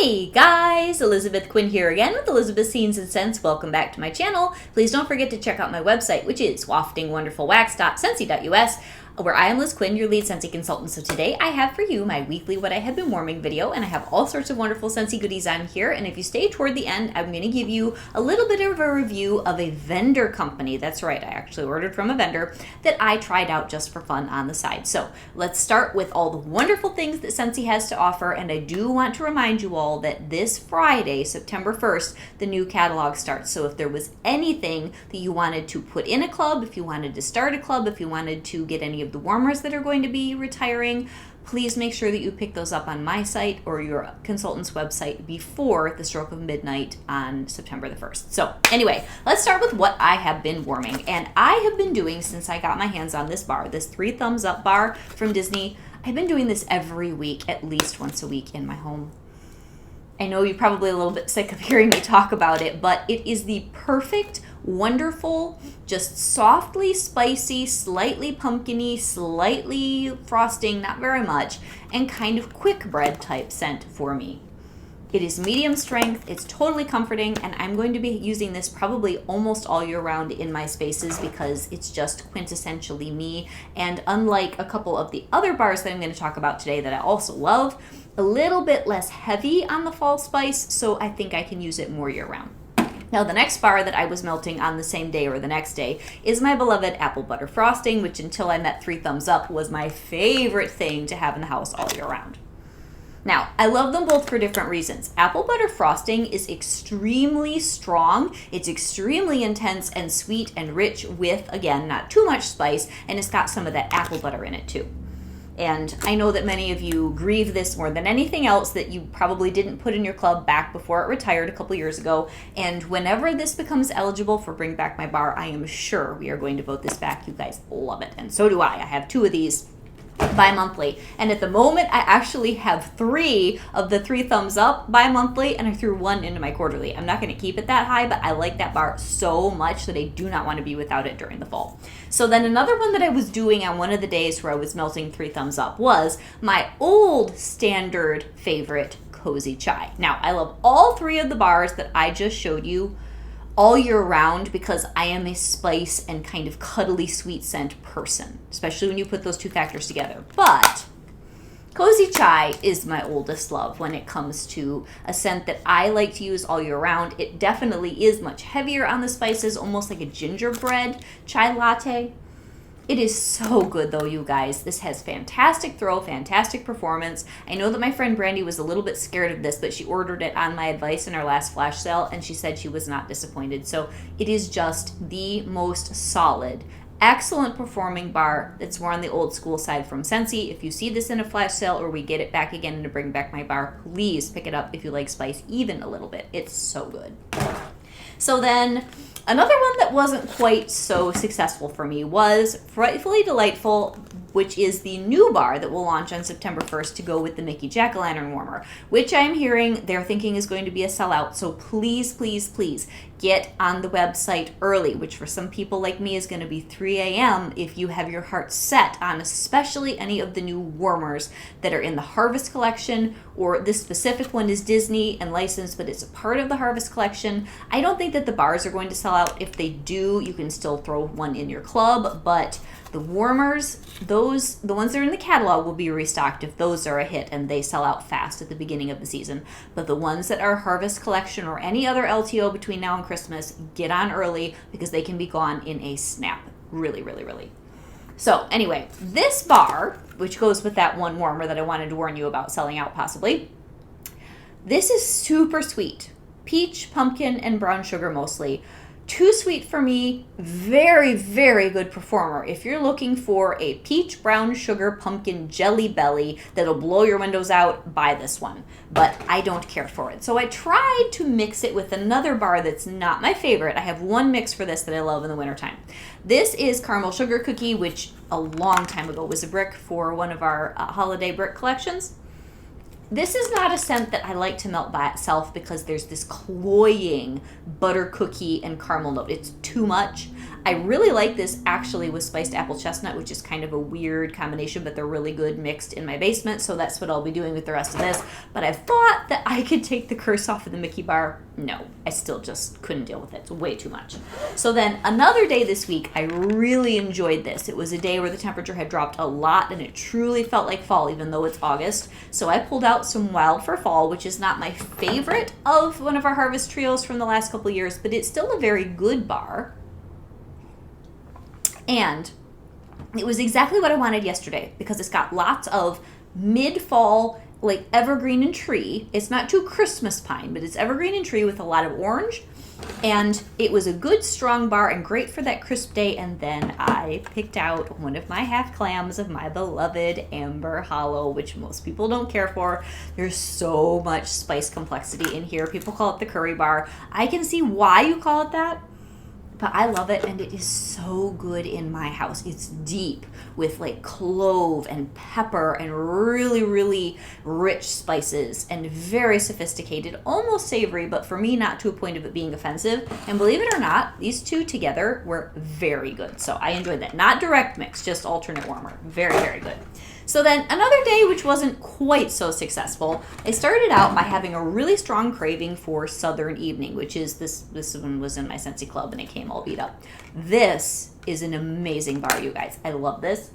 Hey guys, Elizabeth Quinn here again with Elizabeth's Scenes and Scents. Welcome back to my channel. Please don't forget to check out my website, which is waftingwonderfulwax.scentsy.us, where I am Liz Quinn, your lead Scentsy consultant. So today I have for you my weekly What I Have Been Warming video, and I have all sorts of wonderful Scentsy goodies on here. And if you stay toward the end, I'm going to give you a little bit of a review of a vendor company. That's right, I actually ordered from a vendor that I tried out just for fun on the side. So let's start with all the wonderful things that Scentsy has to offer. And I do want to remind you all that this Friday, September 1st, the new catalog starts. So if there was anything that you wanted to put in a club, if you wanted to start a club, if you wanted to get any of the warmers that are going to be retiring, please make sure that you pick those up on my site or your consultant's website before the stroke of midnight on September the 1st. So anyway, let's start with what I have been warming. And I have been doing, since I got my hands on this bar, this 3 thumbs up bar from Disney, I've been doing this every week, at least once a week in my home. I know you're probably a little bit sick of hearing me talk about it, but it is the perfect, wonderful, just softly spicy, slightly pumpkin-y, slightly frosting, not very much, and kind of quick bread type scent for me. It is medium strength, it's totally comforting, and I'm going to be using this probably almost all year round in my spaces because it's just quintessentially me. And unlike a couple of the other bars that I'm going to talk about today that I also love, a little bit less heavy on the fall spice, so I think I can use it more year round. Now, the next bar that I was melting on the same day or the next day is my beloved apple butter frosting, which until I met 3 thumbs up was my favorite thing to have in the house all year round. Now, I love them both for different reasons. Apple butter frosting is extremely strong, it's extremely intense and sweet and rich with, again, not too much spice, and it's got some of that apple butter in it too. And I know that many of you grieve this more than anything else that you probably didn't put in your club back before it retired a couple years ago. And whenever this becomes eligible for Bring Back My Bar, I am sure we are going to vote this back. You guys love it. And so do I. I have 2 of these bi-monthly, and at the moment I actually have 3 of the 3 thumbs up bi-monthly, and I threw 1 into my quarterly. I'm not going to keep it that high, but I like that bar so much that I do not want to be without it during the fall. So then another one that I was doing on one of the days where I was melting 3 thumbs up was my old standard favorite, Cozy Chai. Now, I love all 3 of the bars that I just showed you all year round because I am a spice and kind of cuddly sweet scent person, especially when you put those 2 factors together. But Cozy Chai is my oldest love when it comes to a scent that I like to use all year round. It definitely is much heavier on the spices, almost like a gingerbread chai latte. It is so good though, you guys. This has fantastic throw, fantastic performance. I know that my friend Brandy was a little bit scared of this, but she ordered it on my advice in our last flash sale, and she said she was not disappointed. So it is just the most solid, excellent performing bar that's more on the old school side from Scentsy. If you see this in a flash sale or we get it back again to Bring Back My Bar, please pick it up if you like spice even a little bit. It's so good. So then, another one that wasn't quite so successful for me was Frightfully Delightful, which is the new bar that will launch on September 1st to go with the Mickey Jack-o'-lantern warmer, which I'm hearing they're thinking is going to be a sellout. So please, please, please get on the website early, which for some people like me is going to be 3 a.m. if you have your heart set on especially any of the new warmers that are in the Harvest Collection, or this specific one is Disney and licensed, but it's a part of the Harvest Collection. I don't think that the bars are going to sell out. If they do, you can still throw one in your club, but the warmers, the ones that are in the catalog will be restocked if those are a hit and they sell out fast at the beginning of the season. But the ones that are Harvest Collection or any other LTO between now and Christmas, get on early because they can be gone in a snap. Really, really, really. So anyway, this bar, which goes with that one warmer that I wanted to warn you about selling out possibly, this is super sweet. Peach, pumpkin, and brown sugar mostly. Too sweet for me, very, very good performer. If you're looking for a peach, brown sugar, pumpkin jelly belly that'll blow your windows out, buy this one. But I don't care for it. So I tried to mix it with another bar that's not my favorite. I have one mix for this that I love in the wintertime. This is Caramel Sugar Cookie, which a long time ago was a brick for one of our holiday brick collections. This is not a scent that I like to melt by itself because there's this cloying butter cookie and caramel note. It's too much. I really like this actually with spiced apple chestnut, which is kind of a weird combination, but they're really good mixed in my basement, so that's what I'll be doing with the rest of this. But I thought that I could take the curse off of the Mickey bar. No, I still just couldn't deal with it. It's way too much. So then another day this week, I really enjoyed this. It was a day where the temperature had dropped a lot, and it truly felt like fall, even though it's August. So I pulled out some Wild for Fall, which is not my favorite of one of our harvest trios from the last couple of years, but it's still a very good bar. And it was exactly what I wanted yesterday because it's got lots of mid-fall, like evergreen and tree. It's not too Christmas pine, but it's evergreen and tree with a lot of orange. And it was a good, strong bar and great for that crisp day. And then I picked out one of my half clams of my beloved Amber Hollow, which most people don't care for. There's so much spice complexity in here. People call it the curry bar. I can see why you call it that. But I love it, and it is so good in my house. It's deep with like clove and pepper and really, really rich spices and very sophisticated, almost savory, but for me, not to a point of it being offensive. And believe it or not, these two together were very good. So I enjoyed that. Not direct mix, just alternate warmer. Very, very good. So then another day, which wasn't quite so successful, I started out by having a really strong craving for Southern Evening, which is this one was in my Scentsy Club and it came all beat up. This is an amazing bar, you guys. I love this.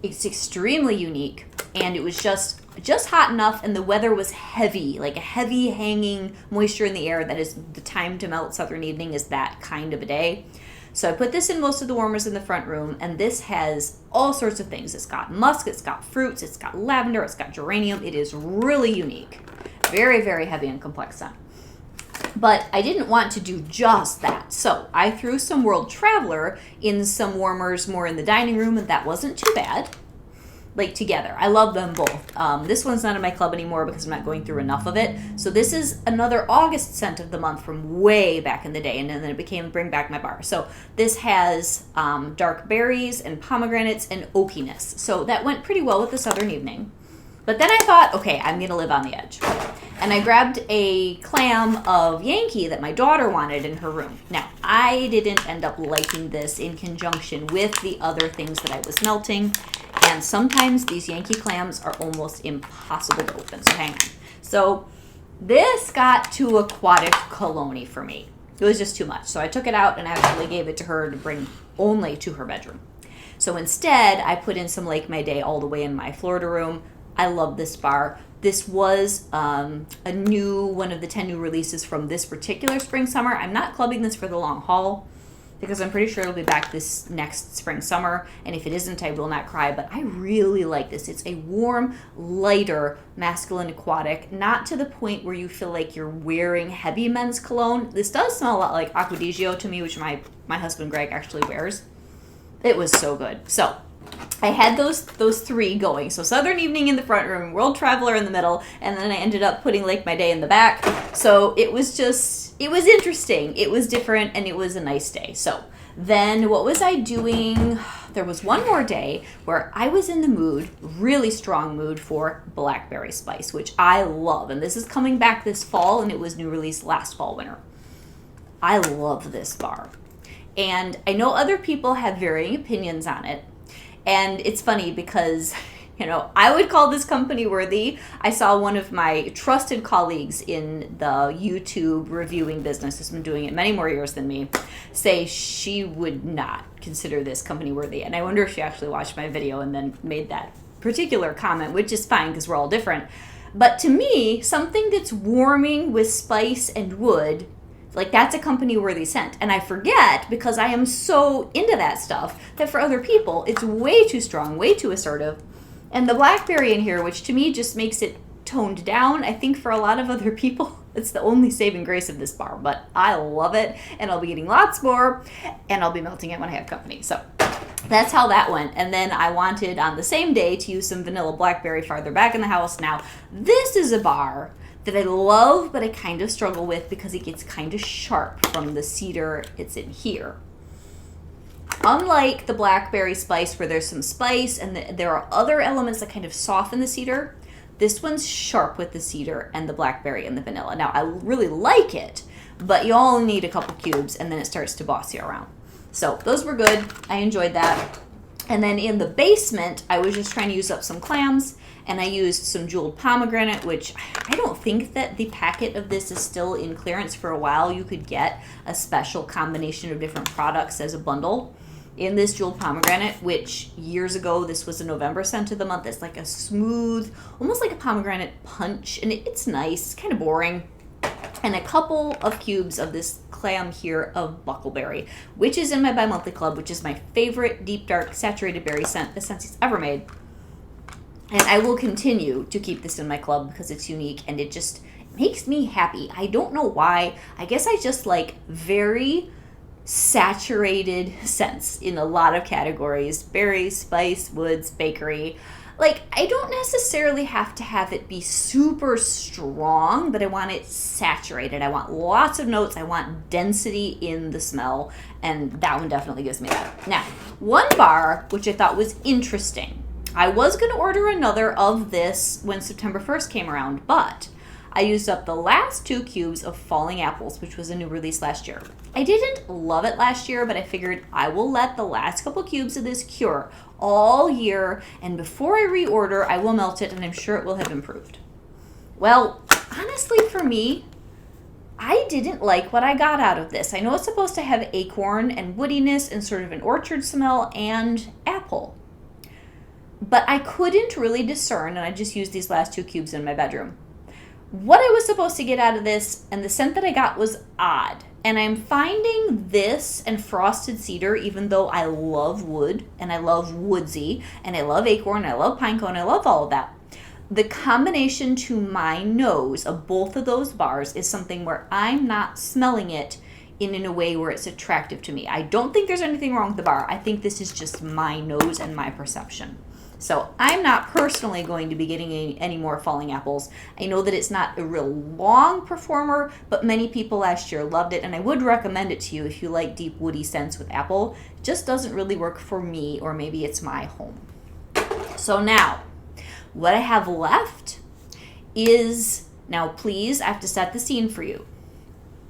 It's extremely unique, and it was just hot enough, and the weather was heavy, like a heavy hanging moisture in the air. That is the time to melt Southern Evening, is that kind of a day. So I put this in most of the warmers in the front room, and this has all sorts of things. It's got musk, it's got fruits, it's got lavender, it's got geranium. It is really unique. Very, very heavy and complex scent. But I didn't want to do just that. So I threw some World Traveler in some warmers more in the dining room, and that wasn't too bad. Like together. I love them both. This one's not in my club anymore because I'm not going through enough of it. So this is another August scent of the month from way back in the day, and then it became Bring Back My Bar. So this has dark berries and pomegranates and oakiness. So that went pretty well with the Southern Evening. But then I thought, okay, I'm going to live on the edge. And I grabbed a clam of Yankee that my daughter wanted in her room. Now, I didn't end up liking this in conjunction with the other things that I was melting. And sometimes these Yankee clams are almost impossible to open. So hang on. So this got to Aquatic Colony for me. It was just too much. So I took it out and actually gave it to her to bring only to her bedroom. So instead, I put in some Lake My Day all the way in my Florida room. I love this bar. This was one of the 10 new releases from this particular spring-summer. I'm not clubbing this for the long haul because I'm pretty sure it'll be back this next spring-summer. And if it isn't, I will not cry. But I really like this. It's a warm, lighter, masculine aquatic. Not to the point where you feel like you're wearing heavy men's cologne. This does smell a lot like Acqua di Gio to me, which my husband Greg actually wears. It was so good. So I had those three going. So Southern Evening in the front room, World Traveler in the middle, and then I ended up putting Lake My Day in the back. So it was interesting. It was different, and it was a nice day. So then what was I doing? There was one more day where I was in the mood, really strong mood, for Blackberry Spice, which I love. And this is coming back this fall, and it was new release last fall, winter. I love this bar. And I know other people have varying opinions on it. And it's funny because, I would call this company worthy. I saw one of my trusted colleagues in the YouTube reviewing business, who's been doing it many more years than me, say she would not consider this company worthy. And I wonder if she actually watched my video and then made that particular comment, which is fine because we're all different. But to me, something that's warming with spice and wood, like, that's a company-worthy scent. And I forget, because I am so into that stuff, that for other people, it's way too strong, way too assertive. And the blackberry in here, which to me just makes it toned down, I think for a lot of other people, it's the only saving grace of this bar. But I love it, and I'll be getting lots more, and I'll be melting it when I have company. So that's how that went. And then I wanted, on the same day, to use some vanilla blackberry farther back in the house. Now, this is a bar that I love, but I kind of struggle with because it gets kind of sharp from the cedar it's in here. Unlike the Blackberry Spice, where there's some spice and there are other elements that kind of soften the cedar, This one's sharp with the cedar and the blackberry and the vanilla. Now, I really like it, but you only need a couple cubes and then it starts to boss you around. So those were good. I enjoyed that. And then in the basement, I was just trying to use up some clams, and I used some jeweled pomegranate, which I don't think that the packet of this is still in clearance. For a while. You could get a special combination of different products as a bundle. In this jeweled pomegranate, which years ago, this was a November scent of the month. It's like a smooth, almost like a pomegranate punch, and it's nice. It's kind of boring. And a couple of cubes of this clam here of Buckleberry, which is in my bi-monthly club, which is my favorite deep dark saturated berry scent that Scentsy's ever made. And I will continue to keep this in my club because it's unique and it just makes me happy. I don't know why. I guess I just like very saturated scents in a lot of categories: berry, spice, woods, bakery. Like, I don't necessarily have to have it be super strong, but I want it saturated. I want lots of notes. I want density in the smell, and that one definitely gives me that. Now, one bar, which I thought was interesting. I was going to order another of this when September 1st came around, but I used up the last 2 cubes of Falling Apples, which was a new release last year. I didn't love it last year, but I figured I will let the last couple cubes of this cure all year, and before I reorder, I will melt it, and I'm sure it will have improved. Well, honestly, for me, I didn't like what I got out of this. I know it's supposed to have acorn and woodiness and sort of an orchard smell and apple, but I couldn't really discern, and I just used these last 2 cubes in my bedroom, what I was supposed to get out of this, and the scent that I got was odd. And I'm finding this and frosted cedar, even though I love wood, and I love woodsy, and I love acorn, I love pine cone, I love all of that. The combination to my nose of both of those bars is something where I'm not smelling it in a way where it's attractive to me. I don't think there's anything wrong with the bar. I think this is just my nose and my perception. So I'm not personally going to be getting any more Falling Apples. I know that it's not a real long performer, but many people last year loved it, and I would recommend it to you if you like deep woody scents with apple. It just doesn't really work for me, or maybe it's my home. So now, what I have left is, now please, I have to set the scene for you.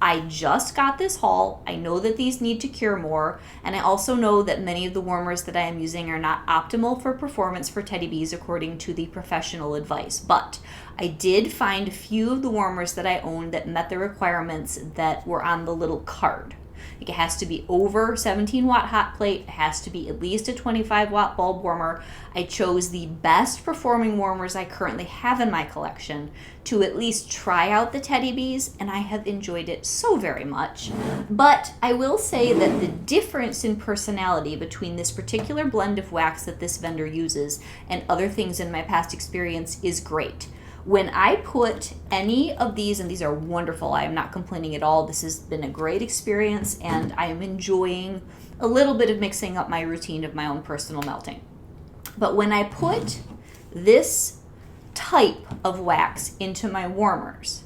I just got this haul. I know that these need to cure more, and I also know that many of the warmers that I am using are not optimal for performance for teddy bees according to the professional advice. But I did find a few of the warmers that I own that met the requirements that were on the little card. Like, it has to be over 17 watt hot plate. It has to be at least a 25 watt bulb warmer. I chose the best performing warmers I currently have in my collection to at least try out the teddy bees, and I have enjoyed it so very much. But I will say that the difference in personality between this particular blend of wax that this vendor uses and other things in my past experience is great. When I put any of these, and these are wonderful, I am not complaining at all. This has been a great experience, and I am enjoying a little bit of mixing up my routine of my own personal melting. But when I put this type of wax into my warmers,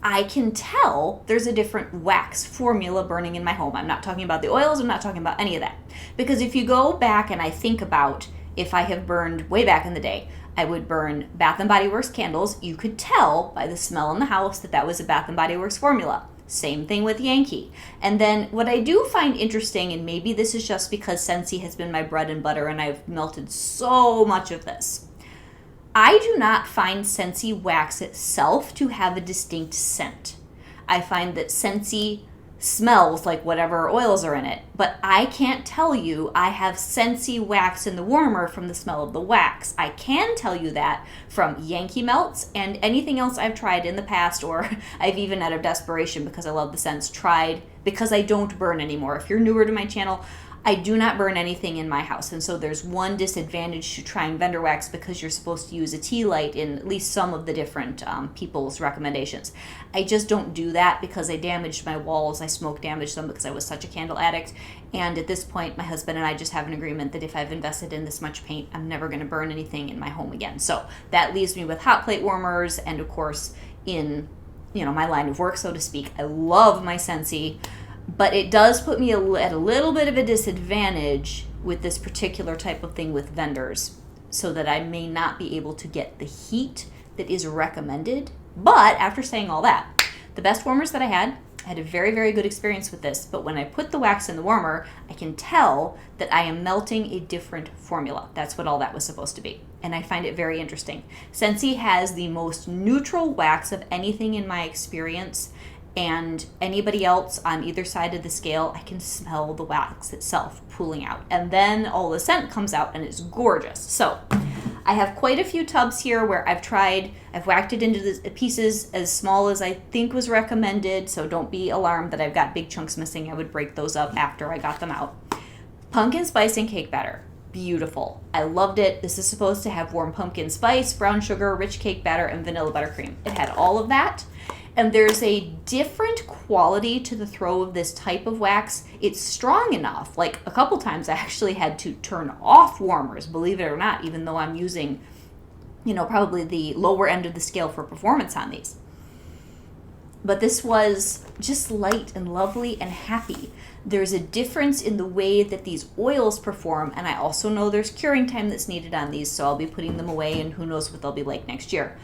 I can tell there's a different wax formula burning in my home. I'm not talking about the oils, I'm not talking about any of that. Because if you go back and I think about if I have burned way back in the day, I would burn Bath & Body Works candles. You could tell by the smell in the house that that was a Bath & Body Works formula. Same thing with Yankee. And then what I do find interesting, and maybe this is just because Scentsy has been my bread and butter and I've melted so much of this, I do not find Scentsy wax itself to have a distinct scent. I find that Scentsy smells like whatever oils are in it, but I can't tell you I have Scentsy wax in the warmer from the smell of the wax. I can tell you that from Yankee melts and anything else I've tried in the past, or I've even out of desperation because I love the scents tried, because I don't burn anymore. If you're newer to my channel, I do not burn anything in my house, and so there's one disadvantage to trying vendor wax because you're supposed to use a tea light in at least some of the different people's recommendations. I just don't do that because I damaged my walls. I smoke damaged them because I was such a candle addict, and at this point my husband and I just have an agreement that if I've invested in this much paint, I'm never going to burn anything in my home again. So that leaves me with hot plate warmers, and of course in my line of work, so to speak, I love my Scentsy. But it does put me at a little bit of a disadvantage with this particular type of thing with vendors. so that I may not be able to get the heat that is recommended. But after saying all that, the best warmers that I had a very, very good experience with this, but when I put the wax in the warmer, I can tell that I am melting a different formula. That's what all that was supposed to be. And I find it very interesting. Scentsy has the most neutral wax of anything in my experience, and anybody else on either side of the scale, I can smell the wax itself pooling out. And then all the scent comes out and it's gorgeous. So I have quite a few tubs here where I've whacked it into the pieces as small as I think was recommended, so don't be alarmed that I've got big chunks missing. I would break those up after I got them out. Pumpkin spice and cake batter. Beautiful. I loved it. This is supposed to have warm pumpkin spice, brown sugar, rich cake batter, and vanilla buttercream. It had all of that. And there's a different quality to the throw of this type of wax. It's strong enough. Like a couple times I actually had to turn off warmers, believe it or not, even though I'm using, probably the lower end of the scale for performance on these. But this was just light and lovely and happy. There's a difference in the way that these oils perform, and I also know there's curing time that's needed on these, so I'll be putting them away, and who knows what they'll be like next year.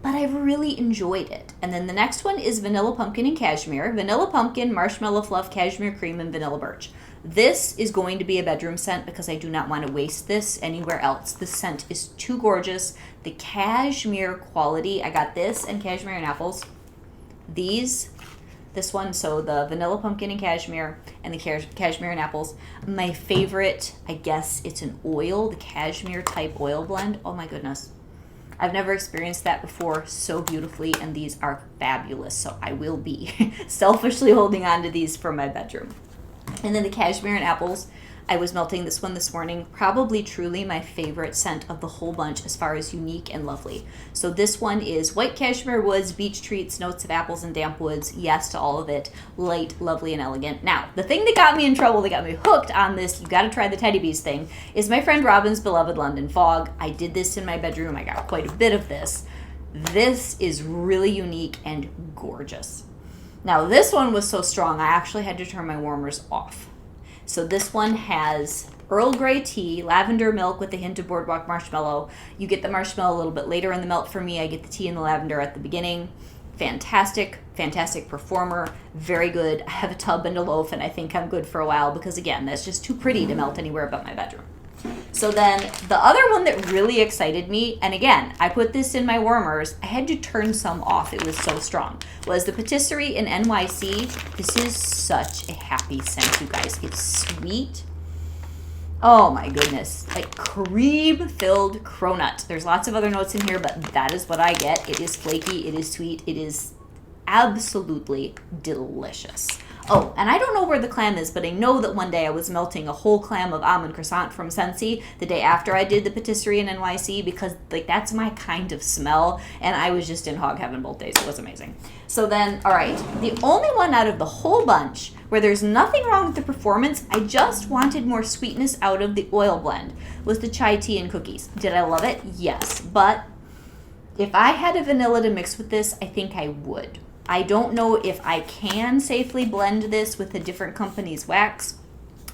But I've really enjoyed it. And then the next one is vanilla pumpkin and cashmere. Vanilla pumpkin, marshmallow fluff, cashmere cream, and vanilla birch. This is going to be a bedroom scent because I do not want to waste this anywhere else. The scent is too gorgeous. The cashmere quality, I got this and cashmere and apples. This one, so the vanilla pumpkin and cashmere and the cashmere and apples. My favorite, I guess it's an oil, the cashmere type oil blend. Oh my goodness. I've never experienced that before so beautifully, and these are fabulous, so I will be selfishly holding on to these for my bedroom. And then the cashmere and apples, I was melting this one this morning, probably truly my favorite scent of the whole bunch as far as unique and lovely. So this one is white cashmere woods, beach treats, notes of apples and damp woods, yes to all of it, light, lovely, and elegant. Now, the thing that got me in trouble, that got me hooked on this, you gotta try the Teddy Bees thing, is my friend Robin's beloved London Fog. I did this in my bedroom, I got quite a bit of this. This is really unique and gorgeous. Now this one was so strong, I actually had to turn my warmers off. So this one has Earl Grey tea, lavender milk with a hint of boardwalk marshmallow. You get the marshmallow a little bit later in the melt for me. I get the tea and the lavender at the beginning. Fantastic, fantastic performer. Very good. I have a tub and a loaf, and I think I'm good for a while because, again, that's just too pretty to melt anywhere but my bedroom. So then the other one that really excited me, and again, I put this in my warmers, I had to turn some off, it was so strong, was the Patisserie in NYC. This is such a happy scent, you guys. It's sweet. Oh my goodness. Like cream-filled cronut. There's lots of other notes in here, but that is what I get. It is flaky, it is sweet, it is absolutely delicious. Oh, and I don't know where the clam is, but I know that one day I was melting a whole clam of almond croissant from Scentsy the day after I did the Patisserie in NYC because that's my kind of smell, and I was just in hog heaven both days. It was amazing. So then, all right, the only one out of the whole bunch where there's nothing wrong with the performance, I just wanted more sweetness out of the oil blend, was the chai tea and cookies. Did I love it? Yes, but if I had a vanilla to mix with this, I think I would. I don't know if I can safely blend this with a different company's wax,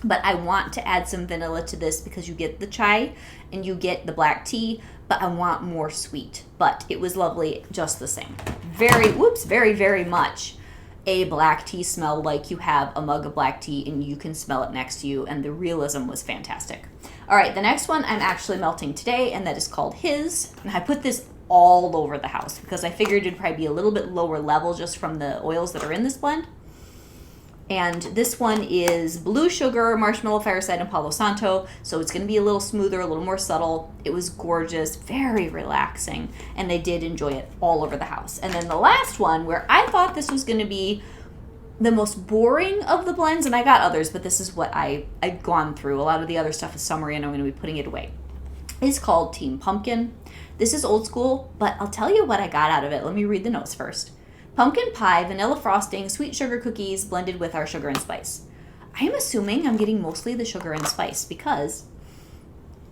but I want to add some vanilla to this because you get the chai and you get the black tea, but I want more sweet. But it was lovely just the same. Very, very much a black tea smell, like you have a mug of black tea and you can smell it next to you, and the realism was fantastic. All right, the next one I'm actually melting today, and that is called His, and I put this all over the house because I figured it'd probably be a little bit lower level just from the oils that are in this blend. And this one is blue sugar, marshmallow, fireside, and Palo Santo, so it's going to be a little smoother, a little more subtle. It was gorgeous, very relaxing, and I did enjoy it all over the house. And then the last one, where I thought this was going to be the most boring of the blends, and I got others, but this is what I'd gone through. A lot of the other stuff is summary, and I'm going to be putting it away. It's called Team Pumpkin. This is old school, but I'll tell you what I got out of it. Let me read the notes first. Pumpkin pie, vanilla frosting, sweet sugar cookies blended with our sugar and spice. I am assuming I'm getting mostly the sugar and spice because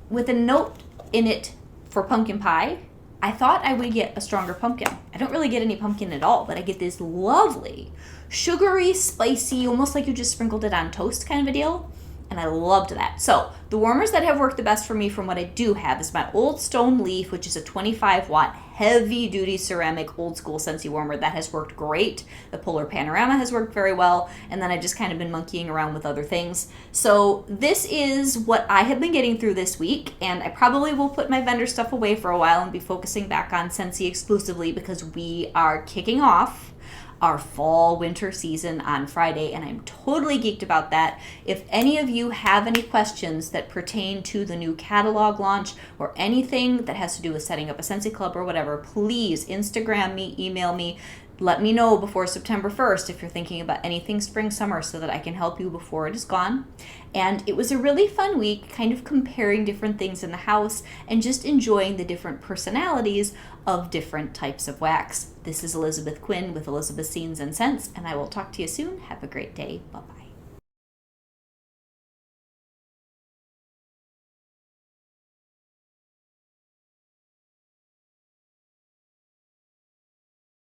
with a note in it for pumpkin pie, I thought I would get a stronger pumpkin. I don't really get any pumpkin at all, but I get this lovely, sugary, spicy, almost like you just sprinkled it on toast kind of a deal. and I loved that. So the warmers that have worked the best for me from what I do have is my Old Stone Leaf, which is a 25 watt heavy duty ceramic old school Scentsy warmer that has worked great. The Polar Panorama has worked very well, and then I've just kind of been monkeying around with other things. So this is what I have been getting through this week, and I probably will put my vendor stuff away for a while and be focusing back on Scentsy exclusively because we are kicking off our fall winter season on Friday, and I'm totally geeked about that. If any of you have any questions that pertain to the new catalog launch or anything that has to do with setting up a Scentsy club or whatever, please Instagram me, email me. Let me know before September 1st if you're thinking about anything spring, summer, so that I can help you before it is gone. And it was a really fun week, kind of comparing different things in the house and just enjoying the different personalities of different types of wax. This is Elizabeth Quinn with Elizabeth Scenes and Scents, and I will talk to you soon. Have a great day. Bye-bye.